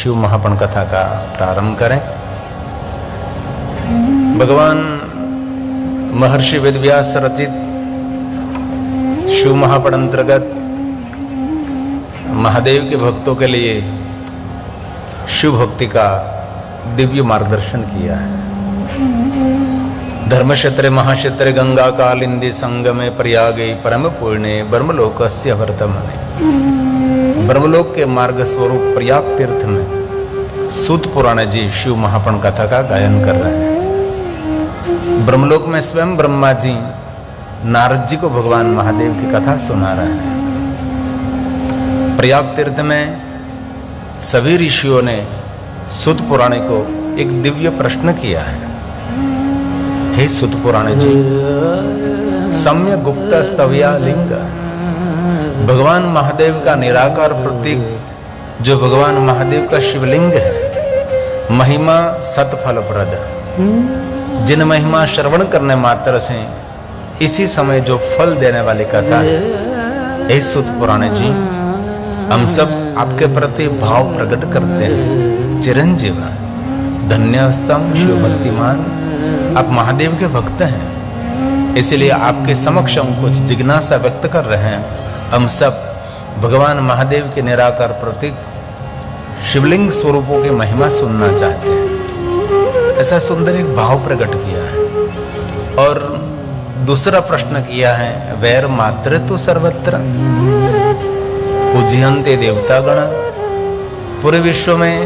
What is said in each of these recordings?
शिव महापण कथा का प्रारंभ करें। भगवान महर्षि वेदव्यास रचित शिव महापण अंतर्गत महादेव के भक्तों के लिए शिव भक्ति का दिव्य मार्गदर्शन किया है। धर्मक्षेत्रे महाक्षेत्रे गंगा कालिंदी संगमे प्रयागे परम पूर्णे ब्रह्मलोकस्य वर्तमने। ब्रह्मलोक के मार्ग स्वरूप प्रयाग तीर्थ में सूत पुराण जी शिव महापण कथा का गायन कर रहे हैं। ब्रह्मलोक में स्वयं ब्रह्मा जी नारद जी को भगवान महादेव की कथा सुना रहे हैं। प्रयाग तीर्थ में सभी ऋषियों ने सूत पुराण को एक दिव्य प्रश्न किया है। हे सूत पुराण जी, सम्य गुप्त स्तव्या लिंग, भगवान महादेव का निराकार प्रतीक जो भगवान महादेव का शिवलिंग है, महिमा सतफलप्रद, जिन महिमा श्रवण करने मात्र से इसी समय जो फल देने वाली कथा है। हे सूत पुराण जी, हम सब आपके प्रति भाव प्रकट करते हैं। चिरंजीव धन्यस्तम शिव भक्तिमान, आप महादेव के भक्त हैं, इसलिए आपके समक्ष हम कुछ जिज्ञासा व्यक्त कर रहे हैं। हम सब भगवान महादेव के निराकार प्रतीक शिवलिंग स्वरूपों की महिमा सुनना चाहते हैं। ऐसा सुंदर एक भाव प्रकट किया है। और दूसरा प्रश्न किया है, वैर मात्र तो सर्वत्र पूज्यन्ते देवतागण। पूरे विश्व में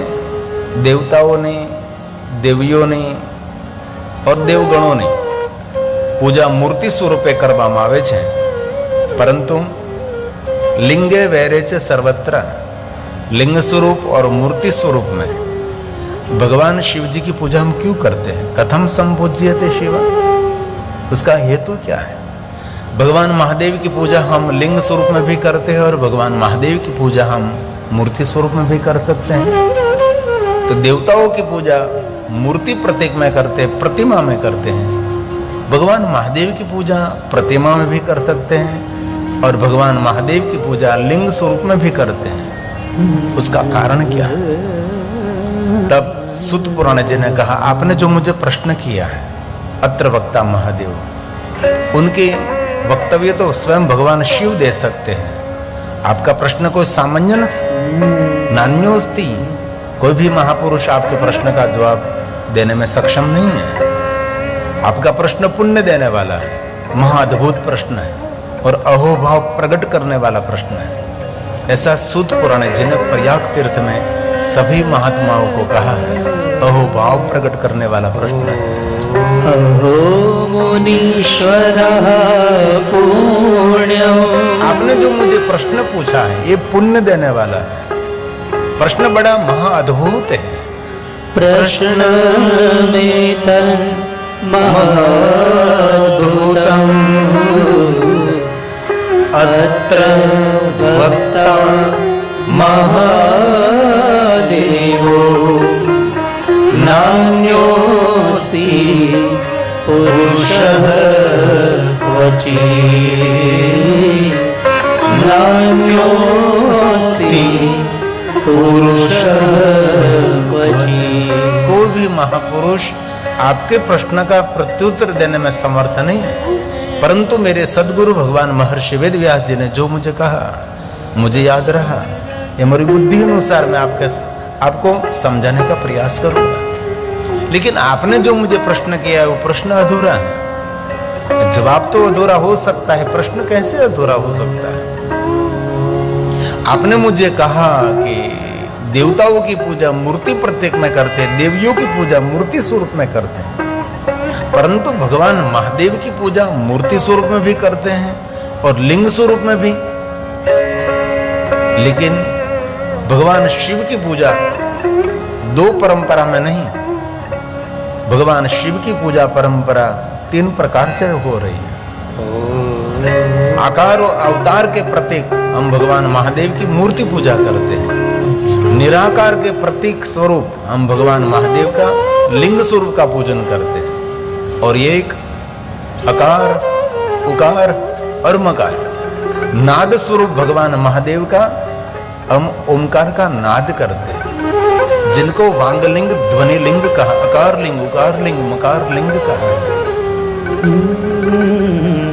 देवताओं ने, देवियों ने और देवगणों ने पूजा मूर्ति स्वरूपे કરવામાં આવે છે, परंतु लिंगे वैरे च सर्वत्र, लिंग स्वरूप और मूर्ति स्वरूप में भगवान शिव जी की पूजा हम क्यों करते हैं? कथम संपूज्यते शिव, उसका हेतु क्या है? भगवान महादेव की पूजा हम लिंग स्वरूप में भी करते हैं और भगवान महादेव की पूजा हम मूर्ति स्वरूप में भी कर सकते हैं। तो देवताओं की पूजा मूर्ति प्रतीक में करते, प्रतिमा में करते हैं। भगवान महादेव की पूजा प्रतिमा में भी कर सकते हैं और भगवान महादेव की पूजा लिंग स्वरूप में भी करते हैं। उसका कारण क्या है? तब सूत पुराण जी ने कहा, आपने जो मुझे प्रश्न किया है, अत्र वक्ता महादेव, उनके वक्तव्य तो स्वयं भगवान शिव दे सकते हैं। आपका प्रश्न कोई सामान्य नान्योस्ति, कोई भी महापुरुष आपके प्रश्न का जवाब देने में सक्षम नहीं है। आपका प्रश्न पुण्य देने वाला है, महाअद्भुत प्रश्न है और अहोभाव प्रकट करने वाला प्रश्न है। ऐसा सूत पुराण जी ने प्रयाग तीर्थ में सभी महात्माओं को कहा है। अहोभाव प्रकट करने वाला प्रश्न है। अहो मुनीश्वरः पुण्यम, आपने जो मुझे प्रश्न पूछा है ये पुण्य देने वाला है। प्रश्न बड़ा महाअद्भुत है। प्रश्न में तन महाद्भुतम, अत्र वक्ता महादेवो नान्योस्ति पुरुषः क्वचित्, नान्योस्ति पुरुषः क्वचित्। कोई भी महापुरुष आपके प्रश्न का प्रत्युत्तर देने में समर्थ नहीं है, परंतु मेरे सदगुरु भगवान महर्षि वेदव्यास जी ने जो मुझे कहा, मुझे याद रहा। ये मेरी बुद्धि अनुसार मैं आपको समझाने का प्रयास करूंगा। लेकिन आपने जो मुझे प्रश्न किया है वो प्रश्न अधूरा है। जवाब तो अधूरा हो सकता है, प्रश्न कैसे अधूरा हो सकता है? आपने मुझे कहा कि देवताओं की पूजा मूर्ति प्रतीक में करते हैं, देवियों की पूजा मूर्ति स्वरूप में करते हैं, परंतु भगवान महादेव की पूजा मूर्ति स्वरूप में भी करते हैं और लिंग स्वरूप में भी। लेकिन भगवान शिव की पूजा दो परंपरा में नहीं, भगवान शिव की पूजा परंपरा 3 प्रकार से हो रही है। आकार और अवतार के प्रतीक हम भगवान महादेव की मूर्ति पूजा करते हैं। निराकार के प्रतीक स्वरूप हम भगवान महादेव का लिंग स्वरूप का पूजन करते हैं। और ये एक अकार, उकार और मकार नाद स्वरूप भगवान महादेव का हम ओमकार का नाद करते हैं। जिनको वांगलिंग, ध्वनिलिंग कहा, आकार लिंग, उकार लिंग, मकार लिंग कहा।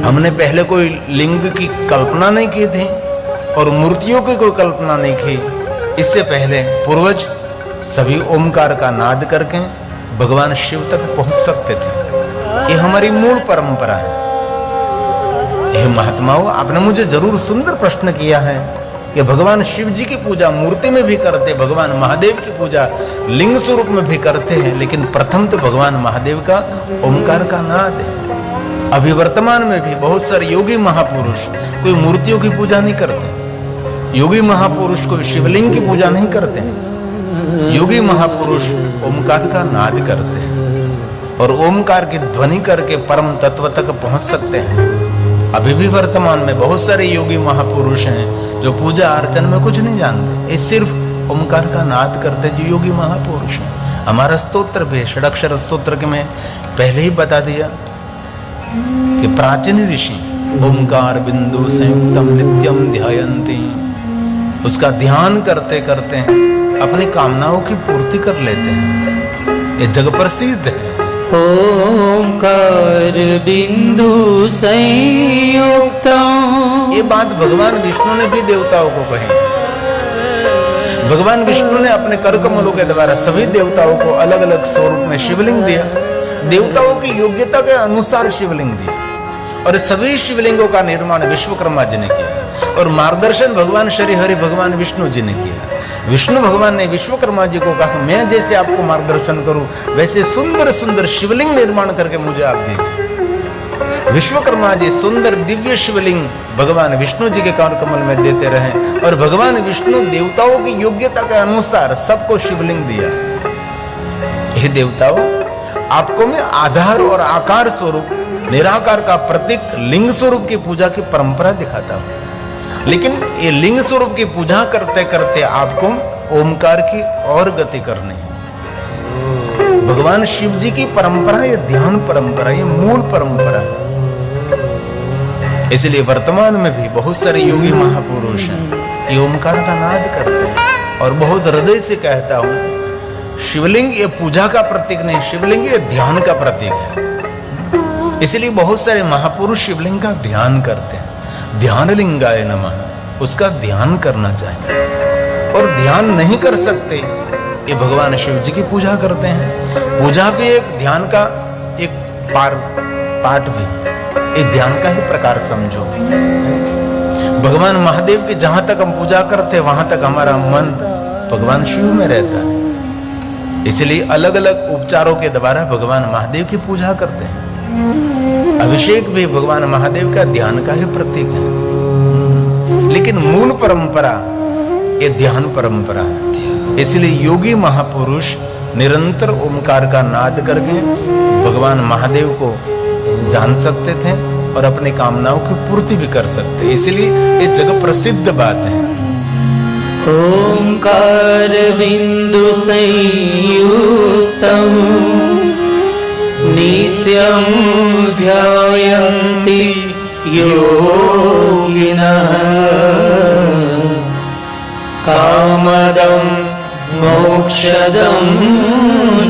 हमने पहले कोई लिंग की कल्पना नहीं की थी और मूर्तियों की कोई कल्पना नहीं की। इससे पहले पूर्वज सभी ओमकार का नाद करके भगवान शिव तक पहुंच सकते थे। ये हमारी मूल परंपरा है। यह महात्माओं, आपने मुझे जरूर सुंदर प्रश्न किया है कि भगवान शिव जी की पूजा मूर्ति में भी करते, भगवान महादेव की पूजा लिंग स्वरूप में भी करते हैं, लेकिन प्रथम तो भगवान महादेव का ओमकार का नाद है। अभी वर्तमान में भी बहुत सारे योगी महापुरुष कोई मूर्तियों की पूजा नहीं करते। योगी महापुरुष कोई शिवलिंग की पूजा नहीं करते। योगी महापुरुष ओमकार का नाद करते हैं और ओमकार की ध्वनि करके परम तत्व तक पहुंच सकते हैं। अभी भी वर्तमान में बहुत सारे योगी महापुरुष हैं जो पूजा अर्चन में कुछ नहीं जानते, ये सिर्फ ओमकार का नाद करते जो योगी महापुरुष हैं। हमारा स्तोत्र भी षडाक्षर स्तोत्र के में पहले ही बता दिया कि प्राचीन ऋषि ओमकार बिंदु संयुक्तम नित्यम ध्यायन्ति, उसका ध्यान करते करते अपनी कामनाओं की पूर्ति कर लेते हैं। ये जग प्रसिद्ध है। ओंकार बिंदु संयुक्तम, ये बात भगवान विष्णु ने भी देवताओं को कही। भगवान विष्णु ने अपने कर कमलों के द्वारा सभी देवताओं को अलग अलग स्वरूप में शिवलिंग दिया। देवताओं की योग्यता के अनुसार शिवलिंग दिया और सभी शिवलिंगों का निर्माण विश्वकर्मा जी ने किया और मार्गदर्शन भगवान श्री हरि भगवान विष्णु जी ने किया। विष्णु भगवान ने विश्वकर्मा जी को कहा, मैं जैसे आपको मार्गदर्शन करूं वैसे सुंदर सुंदर शिवलिंग निर्माण करके मुझे आप दीजिए। विश्वकर्मा जी सुंदर दिव्य शिवलिंग भगवान विष्णु जी के कर कमल में देते रहे और भगवान विष्णु देवताओं की योग्यता के अनुसार सबको शिवलिंग दिया। हे देवताओं, आपको मैं आधार और आकार स्वरूप निराकार का प्रतीक लिंग स्वरूप की पूजा की परंपरा दिखाता हूं, लेकिन ये लिंग स्वरूप की पूजा करते करते आपको ओमकार की और गति करनी है। भगवान शिव जी की परंपरा, ये ध्यान परंपरा, ये मूल परंपरा है। इसलिए वर्तमान में भी बहुत सारे योगी महापुरुष हैं, ये ओमकार का नाद करते हैं और बहुत हृदय से कहता हूं, शिवलिंग ये पूजा का प्रतीक नहीं, शिवलिंग ये ध्यान का प्रतीक है। इसलिए बहुत सारे महापुरुष शिवलिंग का ध्यान करते हैं। ध्यान लिंगाय नमः, उसका ध्यान करना चाहिए। और ध्यान नहीं कर सकते, ये भगवान शिव जी की पूजा करते हैं। पूजा भी एक ध्यान का एक पार्ट भी, ये ध्यान का ही प्रकार समझो। भगवान महादेव की जहां तक हम पूजा करते हैं वहां तक हमारा मन भगवान शिव में रहता है। इसलिए अलग अलग उपचारों के द्वारा भगवान महादेव की पूजा करते हैं। अभिषेक भी भगवान महादेव का ध्यान का ही प्रतीक है, लेकिन मूल परंपरा ये ध्यान परंपरा है। इसलिए योगी महापुरुष निरंतर ओमकार का नाद करके भगवान महादेव को जान सकते थे और अपनी कामनाओं की पूर्ति भी कर सकते। इसलिए ये जग प्रसिद्ध बात है। ओंकार बिंदु संयुक्तम नित्यं ध्यायन्ति योगिनः कामदं मोक्षदं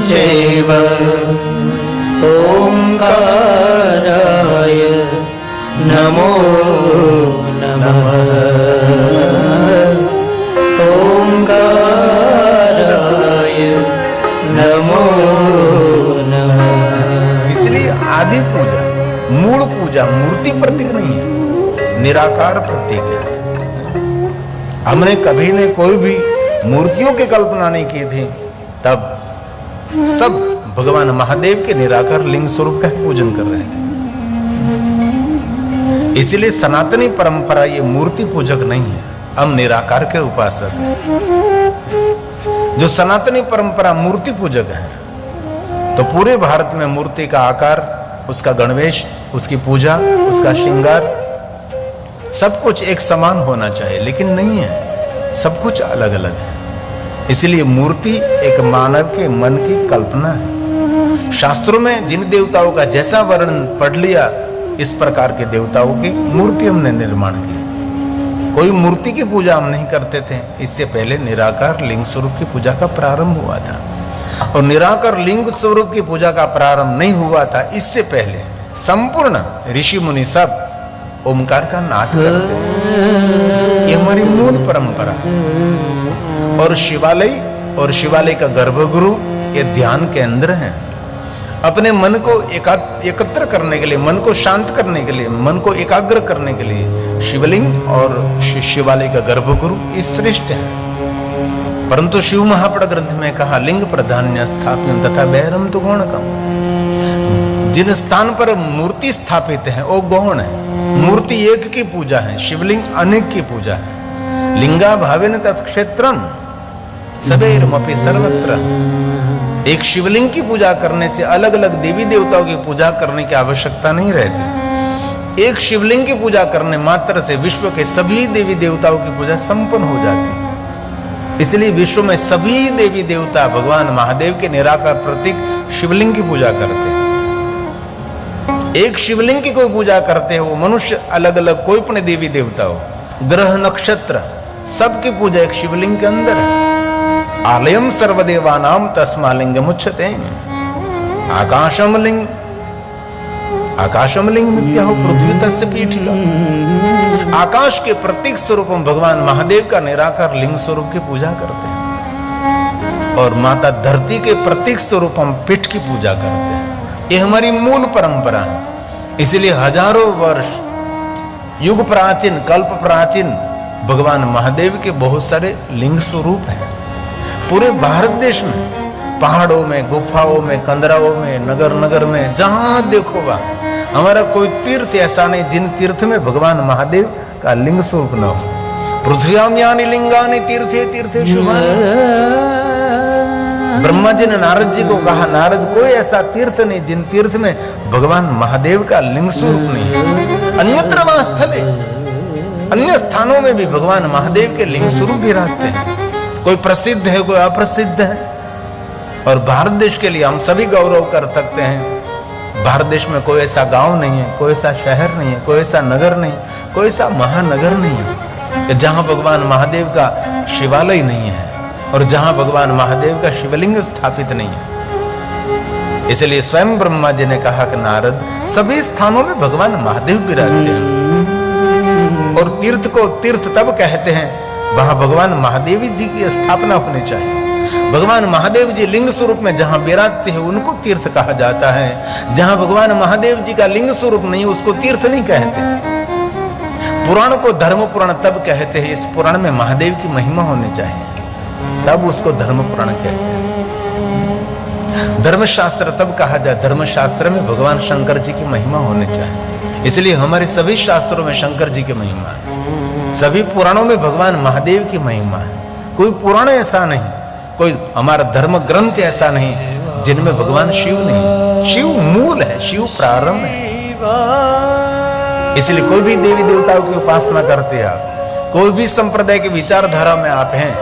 चैव ओंकाराय नमो नमः। ओंकाराय नमो नमः। इसलिए आदि पूजा, मूल पूजा मूर्ति प्रतीक नहीं है, निराकार प्रतीक है। हमने कभी ने कोई भी मूर्तियों की कल्पना नहीं की थी, तब सब भगवान महादेव के निराकार लिंग स्वरूप का पूजन कर रहे थे। इसलिए सनातनी परंपरा ये मूर्ति पूजक नहीं है, हम निराकार के उपासक हैं। जो सनातनी परंपरा मूर्ति पूजक है, तो पूरे भारत में मूर्ति का आकार, उसका गणवेश, उसकी पूजा, उसका श्रृंगार सब कुछ एक समान होना चाहिए, लेकिन नहीं है, सब कुछ अलग अलग है। इसलिए मूर्ति एक मानव के मन की कल्पना है। शास्त्रों में जिन देवताओं का जैसा वर्णन पढ़ लिया, इस प्रकार के देवताओं की मूर्ति हमने निर्माण की। कोई मूर्ति की पूजा हम नहीं करते थे। इससे पहले निराकार लिंग स्वरूप की पूजा का प्रारंभ हुआ था। और निराकार लिंग स्वरूप की पूजा का प्रारंभ नहीं हुआ था, इससे पहले संपूर्ण ऋषि मुनि सब ओमकार का नाद करते थे। ये हमारी मूल परंपरा है। और शिवालय का गर्भगृह ये ध्यान केंद्र है। अपने मन को एकत्र करने के लिए, मन को शांत करने के लिए, मन को एकाग्र करने के लिए शिवलिंग और शिवालय का गर्भगृह ये श्रेष्ठ है। परंतु शिव महापड़ ग्रंथ में कहा लिंग प्राधान्य स्थापित तथा बैरम तो गौण कम। जिन स्थान पर मूर्ति स्थापित है वो गौण है। मूर्ति एक की पूजा है, शिवलिंग अनेक की पूजा है। लिंगा भावेन तत्क्षेत्रम सबैरमपि सर्वत्र। एक शिवलिंग की पूजा करने से अलग अलग देवी देवताओं की पूजा करने की आवश्यकता नहीं रहती। एक शिवलिंग की पूजा करने मात्र से विश्व के सभी देवी देवताओं की पूजा संपन्न हो जाती है। इसलिए विश्व में सभी देवी देवता भगवान महादेव के निराकार प्रतीक शिवलिंग की पूजा करते हैं। एक शिवलिंग की कोई पूजा करते हैं वो मनुष्य अलग अलग कोई अपने देवी देवता हो, ग्रह नक्षत्र सबकी पूजा एक शिवलिंग के अंदर है। आलयम सर्वदेवानाम तस्मालिंगम उच्यते। आकाशम लिंग मिथ्या हो पृथ्वी तस्य पीठिका। आकाश के प्रतीक स्वरूप भगवान महादेव का निराकार लिंग स्वरूप की पूजा करते हैं। और माता धरती के प्रतीक स्वरूप हम पीठ की पूजा करते हैं। ये हमारी मूल परंपरा है। इसलिए हजारों वर्ष युग प्राचीन, कल्प प्राचीन भगवान महादेव के बहुत सारे लिंग स्वरूप हैं। पूरे भारत देश में पहाड़ों में, गुफाओं में, कंदराओं में, नगर नगर में जहां देखो वहां हमारा कोई तीर्थ ऐसा नहीं जिन तीर्थ में भगवान महादेव का लिंग स्वरूप न हो। पृथ्व्याम यानि लिंगानि तीर्थे तीर्थे शुभानि। ब्रह्मा जी ने नारद जी को कहा, नारद कोई ऐसा तीर्थ नहीं जिन तीर्थ में भगवान महादेव का लिंग स्वरूप नहीं है। अन्यत्र वा स्थले, अन्य स्थानों में भी भगवान महादेव के लिंग स्वरूप भी रहते हैं। कोई प्रसिद्ध है, कोई अप्रसिद्ध है। और भारत देश के लिए हम सभी गौरव कर सकते हैं। भारत देश में कोई ऐसा गांव नहीं है, कोई ऐसा शहर नहीं है, कोई ऐसा नगर नहीं, कोई ऐसा महानगर नहीं है कि जहां भगवान महादेव का शिवालय नहीं है और जहां भगवान महादेव का शिवलिंग स्थापित नहीं है। इसलिए स्वयं ब्रह्मा जी ने कहा कि नारद सभी स्थानों में भगवान महादेव भी रहते हैं। और तीर्थ को तीर्थ तब कहते हैं वहां भगवान महादेव जी की स्थापना होनी चाहिए। भगवान महादेव जी लिंग स्वरूप में जहां विराजते हैं उनको तीर्थ कहा जाता है। जहां भगवान महादेव जी का लिंग स्वरूप नहीं उसको तीर्थ नहीं कहते। पुराण को धर्म पुराण तब कहते हैं इस पुराण में महादेव की महिमा होनी चाहिए, तब उसको धर्म पुराण कहते हैं। धर्मशास्त्र तब कहा जाए, धर्मशास्त्र में भगवान शंकर जी की महिमा होनी चाहिए। इसलिए हमारे सभी शास्त्रों में शंकर जी की महिमा है, सभी पुराणों में भगवान महादेव की महिमा है। कोई पुराण ऐसा नहीं, कोई हमारा धर्म ग्रंथ ऐसा नहीं जिनमें भगवान शिव नहीं। शिव मूल है, शिव प्रारंभ है। इसलिए कोई भी देवी देवताओं की उपासना करते हैं आप, कोई भी संप्रदाय की विचारधारा में आप हैं,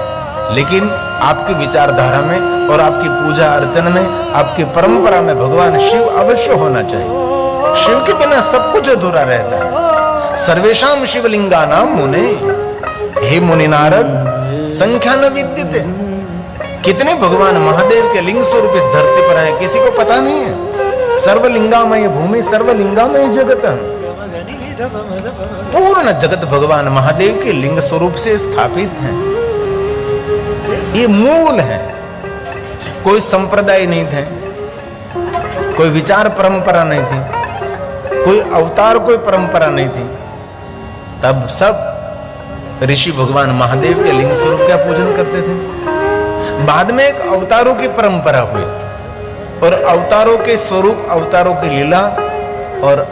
लेकिन आपकी विचारधारा में और आपकी पूजा अर्चन में, आपकी परंपरा में भगवान शिव अवश्य होना चाहिए। शिव के बिना सब कुछ अधूरा रहता है। सर्वेशाम शिवलिंगानाम मुने, हे मुनि नारद संख्या न विद्यते। कितने भगवान महादेव के लिंग स्वरूप इस धरती पर है किसी को पता नहीं है। सर्वलिंगामय भूमि सर्वलिंगामय जगत, पूर्ण जगत भगवान महादेव के लिंग स्वरूप से स्थापित है। ये मूल है। कोई संप्रदाय नहीं थे, कोई विचार परंपरा नहीं थी, कोई अवतार कोई परंपरा नहीं थी। तब सब ऋषि भगवान महादेव के लिंग स्वरूप का पूजन करते थे। बाद में एक अवतारों की परंपरा हुई और अवतारों के स्वरूप, अवतारों की लीला, और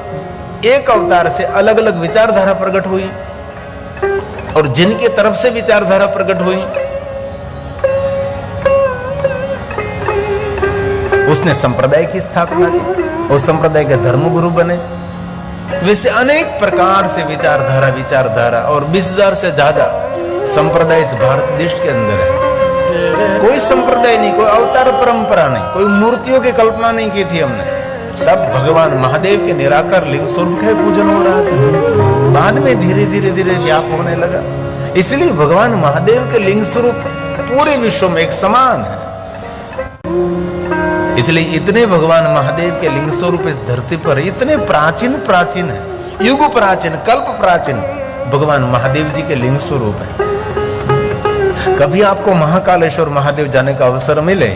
एक अवतार से अलग अलग विचारधारा प्रकट हुई। और जिनकी तरफ से विचारधारा प्रकट हुई उसने संप्रदाय की स्थापना की और संप्रदाय के धर्मगुरु बने। वैसे अनेक प्रकार से विचारधारा और 20,000 से ज्यादा संप्रदाय इस भारत देश के अंदर है। कोई संप्रदाय नहीं, कोई अवतार परंपरा नहीं, कोई मूर्तियों की कल्पना नहीं की थी हमने। तब भगवान महादेव के निराकार लिंग स्वरूप का पूजन हो रहा था। बाद में धीरे धीरे धीरे व्याप होने लगा। इसलिए भगवान महादेव के लिंग स्वरूप पूरे विश्व में एक समान है। इसलिए इतने भगवान महादेव के लिंग स्वरूप इस धरती पर इतने प्राचीन प्राचीन है, युग प्राचीन, कल्प प्राचीन भगवान महादेव जी के लिंग स्वरूप है। कभी आपको महाकालेश्वर महादेव जाने का अवसर मिले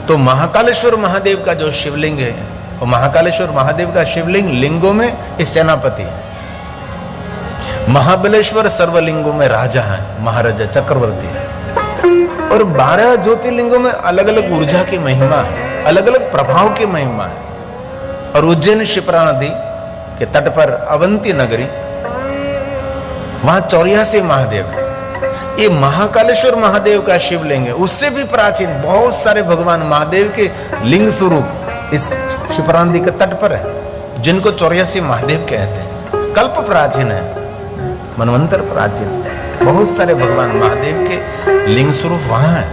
तो महाकालेश्वर महादेव का जो शिवलिंग है, वो महाकालेश्वर महादेव का शिवलिंग लिंगों में एक सेनापति है। महाबलेश्वर सर्वलिंगों में राजा है, महाराजा चक्रवर्ती है। और 12 ज्योतिर्लिंगों में अलग अलग ऊर्जा की महिमा है, अलग अलग प्रभाव की महिमा है। और उज्जैन शिप्रा नदी के तट पर अवंती नगरी, वहां 84 महादेव है। ये महाकालेश्वर महादेव का शिवलिंग है, उससे भी प्राचीन बहुत सारे भगवान महादेव के लिंग स्वरूप इस शिप्रा नदी के तट पर है, जिनको 84 महादेव कहते हैं। कल्प प्राचीन है, मनवंतर प्राचीन, बहुत सारे भगवान महादेव के लिंग स्वरूप वहां है।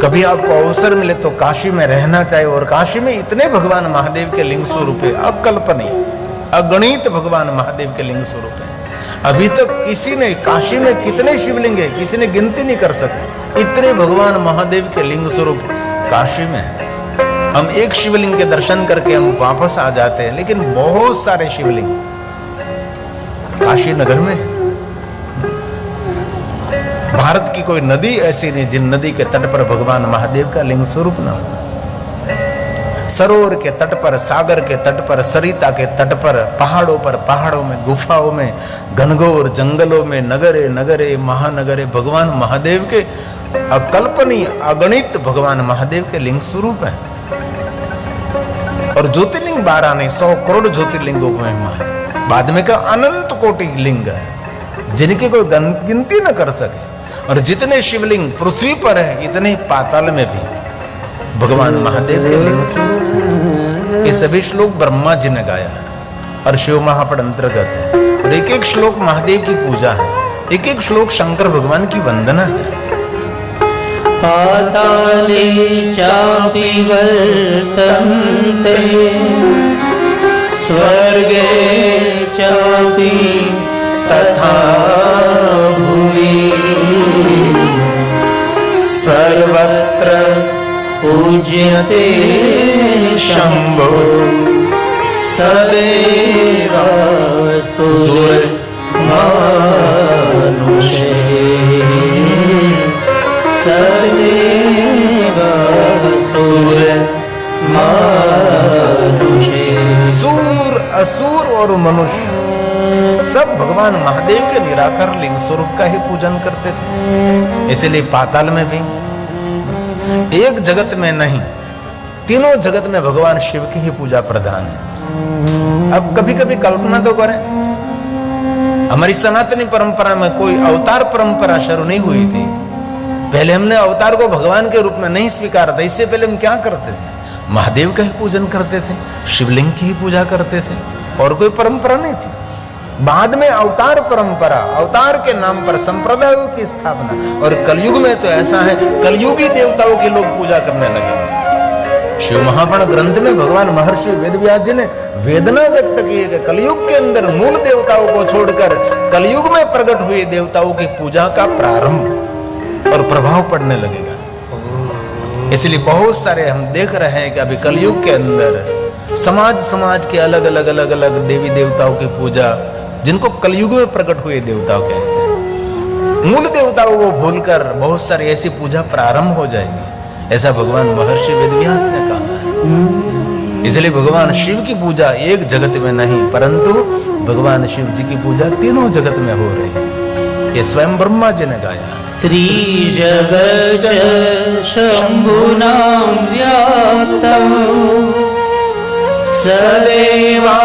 कभी आपको अवसर मिले तो काशी में रहना चाहिए। और काशी में इतने भगवान महादेव के लिंग स्वरूप है, अकल्पनीय, अगणित भगवान महादेव के लिंग स्वरूप है। अभी तक किसी ने, काशी में कितने शिवलिंग है किसी ने गिनती नहीं कर सके, इतने भगवान महादेव के लिंग स्वरूप काशी में है। हम एक शिवलिंग के दर्शन करके हम वापस आ जाते हैं, लेकिन बहुत सारे शिवलिंग काशी नगर में है। भारत की कोई नदी ऐसी नहीं जिन नदी के तट पर भगवान महादेव का लिंग स्वरूप न हो। सरोवर के तट पर, सागर के तट पर, सरिता के तट पर, पहाड़ों में, गुफाओं में, घनघोर जंगलों में, नगरे नगरे, महानगरे भगवान महादेव के अकल्पनीय, अगणित भगवान महादेव के लिंग स्वरूप है। और ज्योतिर्लिंग 12 नहीं, 100 करोड़ ज्योतिर्लिंगों की महिमा है। बाद में का अनंत कोटि लिंग है, जिनकी कोई गिनती न कर सके। और जितने शिवलिंग पृथ्वी पर है, इतने पाताल में भी भगवान महादेव के लिंग स्वरूप। ये सभी श्लोक ब्रह्मा जी ने गाया है और शिव महापद अंतर्गत है। और एक एक श्लोक महादेव की पूजा है, एक एक श्लोक शंकर भगवान की वंदना है। पाताले चापि वर्तन्ते स्वर्गे चापि तथा भुवि सर्वत्र पूज्यते शंभो सदैव सुर मानुषे सदैव सुर मानुषे। सूर, असुर और मनुष्य सब भगवान महादेव के निराकार लिंग स्वरूप का ही पूजन करते थे। इसलिए पाताल में भी, एक जगत में नहीं, तीनों जगत में भगवान शिव की ही पूजा प्रधान है। अब कभी कभी कल्पना तो करें, हमारी सनातनी परंपरा में कोई अवतार परंपरा शुरू नहीं हुई थी। पहले हमने अवतार को भगवान के रूप में नहीं स्वीकारा था। इससे पहले हम क्या करते थे? महादेव का ही पूजन करते थे, शिवलिंग की ही पूजा करते थे, और कोई परंपरा नहीं थी। बाद में अवतार परंपरा, अवतार के नाम पर संप्रदायों की स्थापना। और कलयुग में तो ऐसा है, कलयुगी देवताओं की लोग पूजा करने लगे। शिव महापुराण ग्रंथ में भगवान महर्षि वेदव्यास जी ने वेदना व्यक्त की है कि कलयुग के अंदर मूल देवताओं को छोड़कर कलयुग में प्रकट हुए देवताओं की पूजा का प्रारंभ और प्रभाव पड़ने लगेगा। इसलिए बहुत सारे हम देख रहे हैं कि अभी कलयुग के अंदर समाज के अलग अलग देवी देवताओं की पूजा, जिनको कलयुग में प्रकट हुए देवताओं कहते हैं, मूल देवताओं को भूलकर बहुत सारी ऐसी पूजा प्रारंभ हो जाएगी। ऐसा भगवान महर्षि वेदव्यास ने कहा है। इसलिए भगवान शिव की पूजा एक जगत में नहीं, परंतु भगवान शिव जी की पूजा तीनों जगत में हो रही है। ये स्वयं ब्रह्मा जी ने गाया। त्रिजगच्च शंभुना व्याप्तम् सदेवा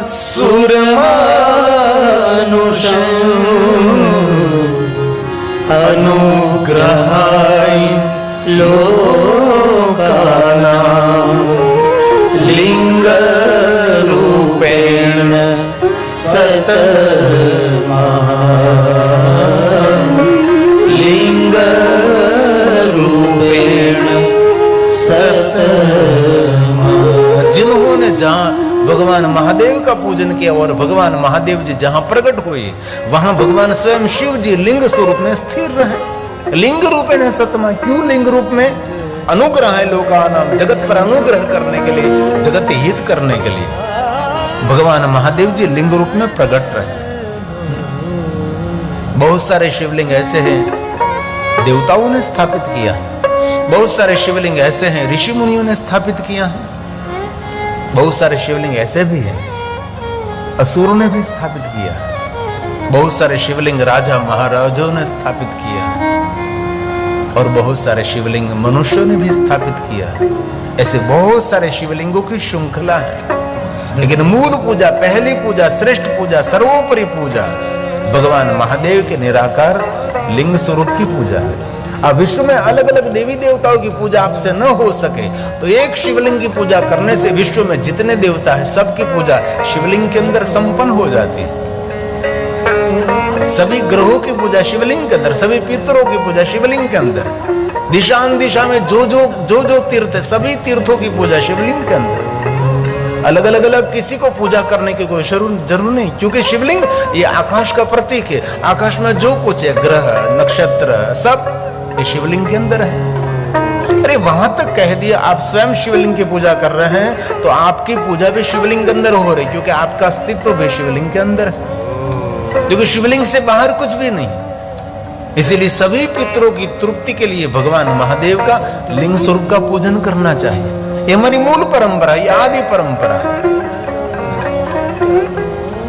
सुरमानुषम् अनुग्रहाय लोकानां लिंग रूपेण सतमा लिंग रूपेण सतमा। भगवान महादेव का पूजन किया और भगवान महादेव जी जहां प्रकट हुए वहां भगवान स्वयं शिव जी लिंग स्वरूप में स्थिर रहे। लिंग रूपेण सतमा, क्यों लिंग रूप में? अनुग्रह है लोकानाम, जगत पर अनुग्रह करने के लिए, जगत हित करने के लिए भगवान महादेव जी लिंग रूप में प्रकट रहे। बहुत सारे शिवलिंग ऐसे हैं देवताओं ने स्थापित किया है, बहुत सारे शिवलिंग ऐसे हैं ऋषि मुनियों ने स्थापित किया है, बहुत सारे शिवलिंग ऐसे भी हैं असुरों ने भी स्थापित किया है, बहुत सारे शिवलिंग राजा महाराजाओं ने स्थापित किया है और बहुत सारे शिवलिंग मनुष्यों ने भी स्थापित किया है। ऐसे बहुत सारे शिवलिंगों की श्रृंखला है, लेकिन मूल पूजा, पहली पूजा, श्रेष्ठ पूजा, सर्वोपरि पूजा भगवान महादेव के निराकार लिंग स्वरूप की पूजा है। अब विश्व में अलग अलग देवी देवताओं की पूजा आपसे न हो सके तो एक शिवलिंग की पूजा करने से विश्व में जितने देवता है सबकी पूजा शिवलिंग के अंदर संपन्न हो जाती है। सभी ग्रहों की पूजा शिवलिंग के अंदर, सभी पितरों की पूजा शिवलिंग के अंदर, दिशान दिशा में जो तीर्थ है सभी तीर्थों की पूजा शिवलिंग के अंदर। अलग अलग किसी को पूजा करने की कोई जरूर नहीं, क्योंकि शिवलिंग ये आकाश का प्रतीक है। आकाश में जो कुछ है, ग्रह नक्षत्र सब ये शिवलिंग के अंदर है। अरे वहां तक कह दिया आप स्वयं शिवलिंग की पूजा कर रहे हैं तो आपकी पूजा भी शिवलिंग के अंदर हो रही, क्योंकि आपका अस्तित्व भी शिवलिंग के अंदर है, क्योंकि शिवलिंग से बाहर कुछ भी नहीं। इसीलिए सभी पितरों की तृप्ति के लिए भगवान महादेव का लिंग स्वरूप का पूजन करना चाहिए। ये हमारी मूल परंपरा, ये आदि परंपरा,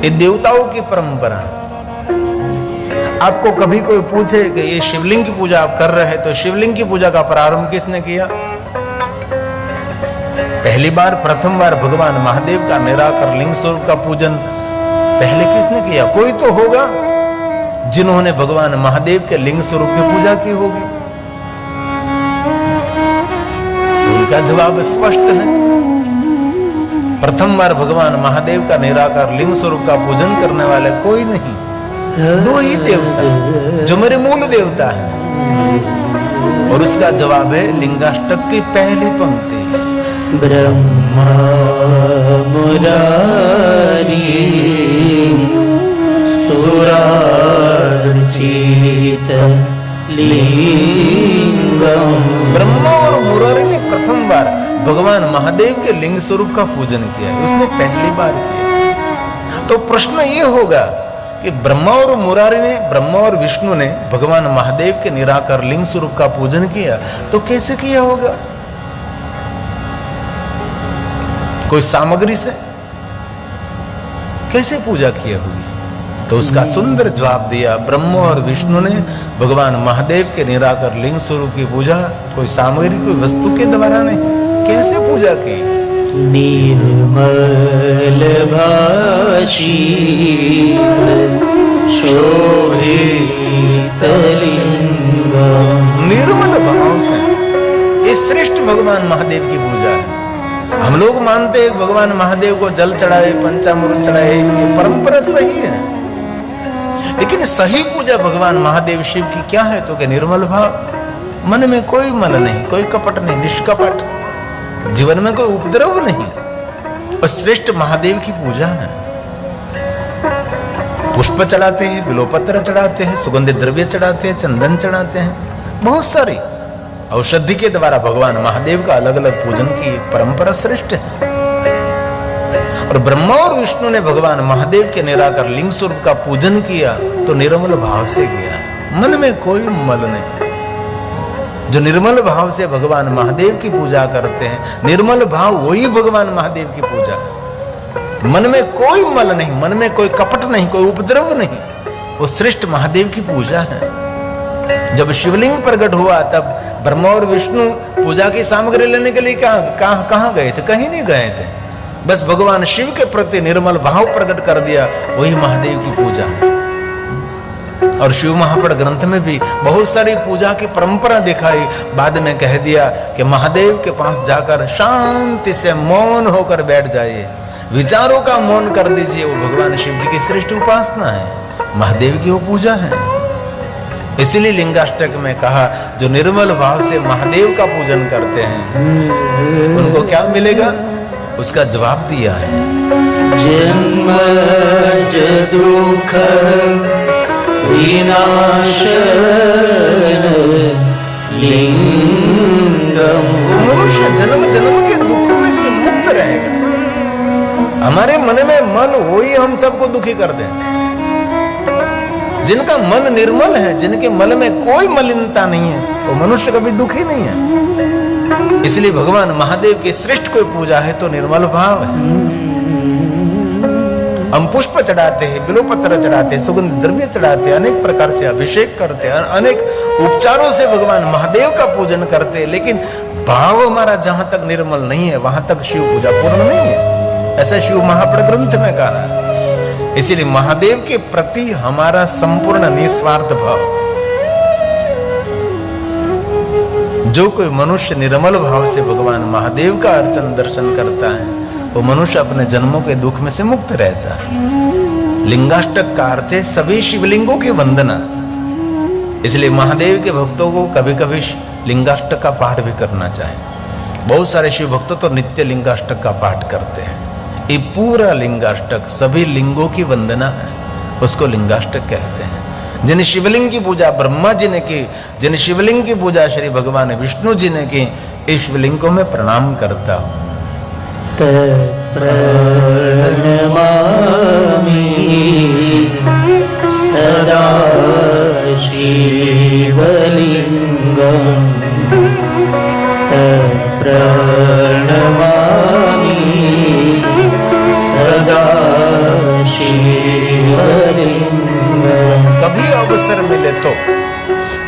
ये देवताओं की परंपरा है। आपको कभी कोई पूछे कि ये शिवलिंग की पूजा आप कर रहे हैं तो शिवलिंग की पूजा का प्रारंभ किसने किया? पहली बार, प्रथम बार भगवान महादेव का निराकार लिंग स्वरूप का पूजन पहले किसने किया? कोई तो होगा जिन्होंने भगवान महादेव के लिंग स्वरूप की पूजा की होगी। तो उनका जवाब स्पष्ट है, प्रथम बार भगवान महादेव का निराकार लिंग स्वरूप का पूजन करने वाले कोई नहीं, दो ही देवता जो मेरे मूल देवता है। और उसका जवाब है लिंगाष्टक की पहली पंक्ति, ब्रह्मा मुरारी सुरार्चित लिंगम। ब्रह्मा और मुरारी ने प्रथम बार भगवान महादेव के लिंग स्वरूप का पूजन किया है, उसने पहली बार किया। तो प्रश्न ये होगा कि ब्रह्मा और मुरारी ने, ब्रह्मा और विष्णु ने भगवान महादेव के निराकार लिंग स्वरूप का पूजन किया तो कैसे किया होगा? कोई सामग्री से कैसे पूजा किया होगी? तो उसका सुंदर जवाब दिया, ब्रह्मा और विष्णु ने भगवान महादेव के निराकार लिंग स्वरूप की पूजा कोई सामग्री, कोई वस्तु के द्वारा नहीं, कैसे पूजा की? निर्मल भाषी शोभित लिंगम। निर्मल भाव से ये श्रेष्ठ भगवान महादेव की पूजा है। हम लोग मानते हैं भगवान महादेव को जल चढ़ाए, पंचामृत चढ़ाए, ये परंपरा सही है, लेकिन सही पूजा भगवान महादेव शिव की क्या है? तो कि निर्मल भाव, मन में कोई मल नहीं, कोई कपट नहीं, निष्कपट, जीवन में कोई उपद्रव नहीं, और श्रेष्ठ महादेव की पूजा है। पुष्प चढ़ाते हैं, बिल्वपत्र चढ़ाते हैं, सुगंधित द्रव्य चढ़ाते हैं, चंदन चढ़ाते हैं, बहुत सारी औषधि के द्वारा भगवान महादेव का अलग अलग पूजन की परंपरा श्रेष्ठ है। और ब्रह्मा और विष्णु ने भगवान महादेव के निराकार लिंग स्वरूप का पूजन किया तो निर्मल भाव से किया, मन में कोई मल नहीं। जो निर्मल भाव से भगवान महादेव की पूजा करते हैं, निर्मल भाव वही भगवान महादेव की पूजा है। मन में कोई मल नहीं, मन में कोई कपट नहीं, कोई उपद्रव नहीं, वो श्रेष्ठ महादेव की पूजा है। जब शिवलिंग प्रकट हुआ तब ब्रह्मा और विष्णु पूजा की सामग्री लेने के लिए कहां गए थे? कहीं नहीं गए थे, बस भगवान शिव के प्रति निर्मल भाव प्रकट कर दिया, वही महादेव की पूजा है। और शिव महापुराण ग्रंथ में भी बहुत सारी पूजा की परंपरा दिखाई, बाद में कह दिया कि महादेव के पास जाकर शांति से मौन होकर बैठ जाइए, विचारों का मौन कर दीजिए, वो भगवान शिव जी की श्रेष्ठ उपासना है, महादेव की वो पूजा है। इसीलिए लिंगाष्टक में कहा जो निर्मल भाव से महादेव का पूजन करते हैं उनको क्या मिलेगा? उसका जवाब दिया है, जन्मज दुख विनाशन लिंगम। वो मनुष्य जन्म जन्म के दुखों में से मुक्त रहेगा। हमारे मन में मल हो ही हम सबको दुखी कर दे। जिनका मन निर्मल है, जिनके मन में कोई मलिनता नहीं है, वो मनुष्य कभी दुखी नहीं है। इसलिए भगवान महादेव की श्रेष्ठ कोई पूजा है तो निर्मल भाव है। हम पुष्प चढ़ाते हैं, बिल्वपत्र चढ़ाते हैं, सुगंध द्रव्य चढ़ाते हैं, अनेक प्रकार से अभिषेक करते हैं, अनेक उपचारों से भगवान महादेव का पूजन करते हैं, लेकिन भाव हमारा जहां तक निर्मल नहीं है वहां तक शिव पूजा पूर्ण नहीं है। ऐसा शिव महापड़ ग्रंथ में कहा है। इसीलिए महादेव के प्रति हमारा संपूर्ण निस्वार्थ भाव। जो कोई मनुष्य निर्मल भाव से भगवान महादेव का अर्चन दर्शन करता है, वो मनुष्य अपने जन्मों के दुख में से मुक्त रहता है। लिंगाष्टक का अर्थ है सभी शिवलिंगों की वंदना। इसलिए महादेव के भक्तों को कभी कभी लिंगाष्टक का पाठ भी करना चाहिए। बहुत सारे शिव भक्त तो नित्य लिंगाष्टक का पाठ करते हैं। ये पूरा लिंगाष्टक सभी लिंगों की वंदना है, उसको लिंगाष्टक कहते हैं। जिन शिवलिंग की पूजा ब्रह्मा जी ने की, जिन शिवलिंग की पूजा श्री भगवान विष्णु जी ने की, इस शिवलिंग को मैं प्रणाम करता हूं। प्रणमामि सदा शिवलिंगं। प्रणमामि सदा शिवलिंगं। कभी अवसर मिले तो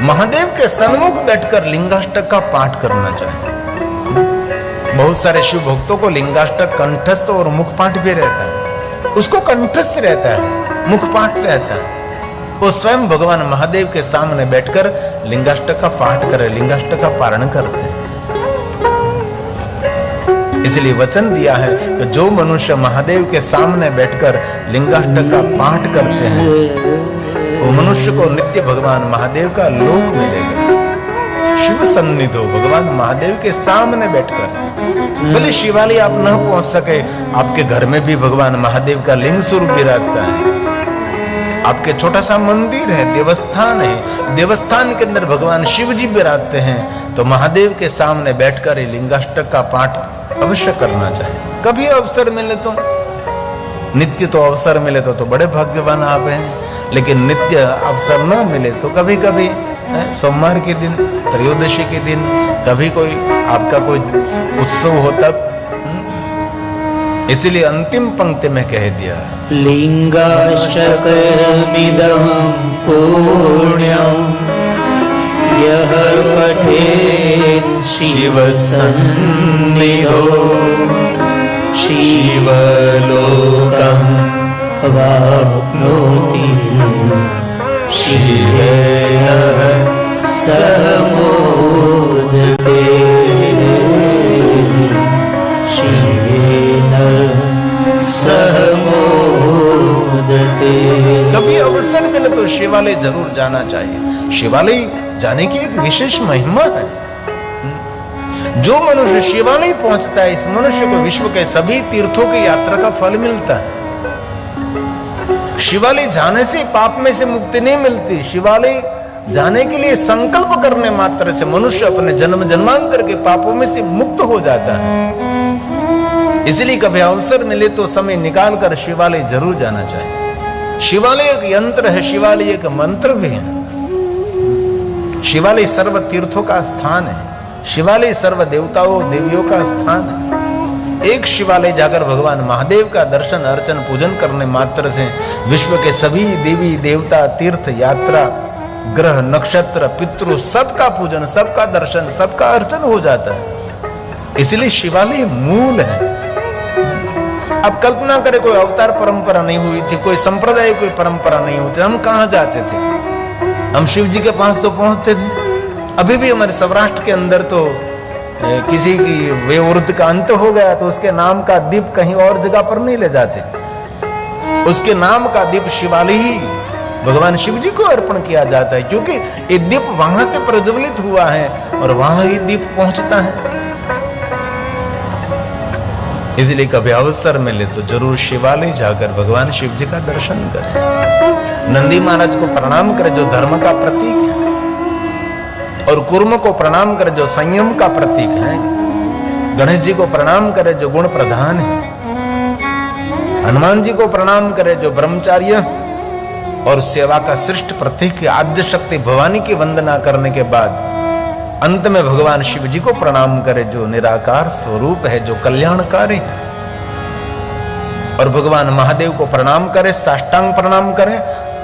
महादेव के सन्मुख बैठकर लिंगाष्टक का पाठ करना चाहिए। बहुत सारे शिव भक्तों को लिंगाष्टक कंठस्थ और मुखपाठ भी रहता है। उसको कंठस्थ रहता है, मुखपाठ रहता है। वो स्वयं भगवान महादेव के सामने बैठकर लिंगाष्टक का पाठ करे, लिंगाष्टक का पारण करते हैं। इसलिए वचन दिया है कि जो मनुष्य महादेव के सामने बैठकर लिंगाष्टक का पाठ करते हैं, वो मनुष्य को नित्य भगवान महादेव का लोक मिलेगा। शिव सन्निधो, भगवान महादेव के सामने बैठकर। भले शिवालय आप न पहुंच सके, आपके घर में भी भगवान महादेव का लिंग स्वरूप विराजता है। आपके छोटा सा मंदिर है, देवस्थान है, देवस्थान के अंदर भगवान शिव जी विराजते हैं, तो महादेव के सामने बैठकर ये लिंगाष्टक का पाठ अवश्य करना चाहिए। कभी अवसर मिले तो, नित्य तो अवसर मिले तो बड़े भाग्यवान आप हैं, लेकिन नित्य अवसर न मिले तो कभी कभी सोमवार के दिन, त्रयोदशी के दिन, कभी कोई आपका कोई उत्सव हो तब। इसीलिए अंतिम पंक्ति में कह दिया, लिंगाष्टकमिदं पुण्यं यः पठेत् शिवसन्निधौ शिवलोकं वाप्नोति शिवेन समोदते। शिवेन समोदते। कभी अवसर मिले तो शिवालय जरूर जाना चाहिए। शिवालय जाने की एक विशेष महिमा है। जो मनुष्य शिवालय पहुंचता है, इस मनुष्य को विश्व के सभी तीर्थों की यात्रा का फल मिलता है। शिवालय जाने से पाप में से मुक्ति नहीं मिलती। शिवालय जाने के लिए संकल्प करने मात्र से मनुष्य अपने जन्म जन्मांतर के पापों में से मुक्त हो जाता है। इसलिए कभी अवसर मिले तो समय निकालकर शिवालय जरूर जाना चाहिए। शिवालय एक यंत्र है, शिवालय एक मंत्र भी है। शिवालय सर्व तीर्थों का स्थान है। शिवालय सर्व देवताओं देवियों का स्थान है। एक शिवालय जाकर भगवान महादेव का दर्शन अर्चन पूजन करने मात्र से विश्व के सभी देवी देवता तीर्थ यात्रा ग्रह नक्षत्र पितृ सबका पूजन सबका दर्शन सबका अर्चन हो जाता है। इसलिए शिवालय मूल है। अब कल्पना करें कोई अवतार परंपरा नहीं हुई थी, कोई संप्रदाय कोई परंपरा नहीं होती, हम कहां जाते थे? हम शिव जी के पास तो पहुंचते थे। अभी भी हमारे सौराष्ट्र के अंदर तो किसी की वेवृत्त का अंत हो गया तो उसके नाम का दीप कहीं और जगह पर नहीं ले जाते। उसके नाम का दीप शिवालय ही भगवान शिव जी को अर्पण किया जाता है, क्योंकि ये दीप वहां से प्रज्वलित हुआ है और वहां ही दीप पहुंचता है। इसलिए कभी अवसर मिले तो जरूर शिवालय जाकर भगवान शिव जी का दर्शन करें। नंदी महाराज को प्रणाम करें जो धर्म का प्रतीक है, और कुर्म को प्रणाम करें जो संयम का प्रतीक है। गणेश जी को प्रणाम करें जो गुण प्रधान है। हनुमान जी को प्रणाम करें जो ब्रह्मचार्य और सेवा का श्रेष्ठ प्रतीक है। आद्य शक्ति भवानी की वंदना करने के बाद अंत में भगवान शिव जी को प्रणाम करें जो निराकार स्वरूप है, जो कल्याणकारी है। और भगवान महादेव को प्रणाम करें, साष्टांग प्रणाम करें।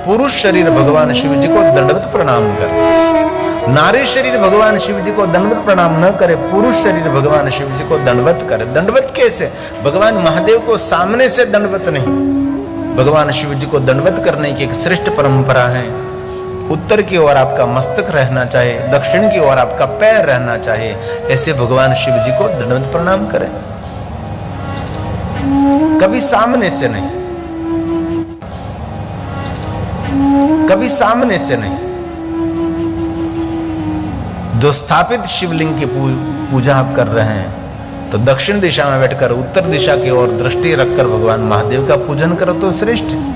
पुरुष शरीर भगवान शिव जी को दंडवत प्रणाम करें। नारी शरीर भगवान शिव जी को दंडवत प्रणाम न करे, पुरुष शरीर भगवान शिव जी को दंडवत करे। दंडवत कैसे? भगवान महादेव को सामने से दंडवत नहीं, भगवान शिव जी को दंडवत करने की एक श्रेष्ठ परंपरा है। उत्तर की ओर आपका मस्तक रहना चाहिए, दक्षिण की ओर आपका पैर रहना चाहिए। ऐसे भगवान शिव जी को दंडवत प्रणाम करें, कभी सामने से नहीं, कभी सामने से नहीं। जो स्थापित शिवलिंग की पूजा आप कर रहे हैं तो दक्षिण दिशा में बैठकर उत्तर दिशा की ओर दृष्टि रखकर भगवान महादेव का पूजन करो तो श्रेष्ठ है।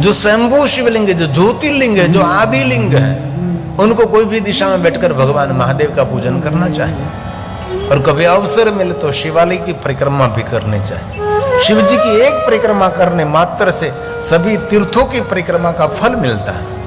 जो स्वयंभू शिवलिंग है, जो ज्योतिर्लिंग है, जो आदि लिंग है, उनको कोई भी दिशा में बैठकर भगवान महादेव का पूजन करना चाहिए। और कभी अवसर मिले तो शिवालय की परिक्रमा भी करनी चाहिए। शिव जी की एक परिक्रमा करने मात्र से सभी तीर्थों की परिक्रमा का फल मिलता है।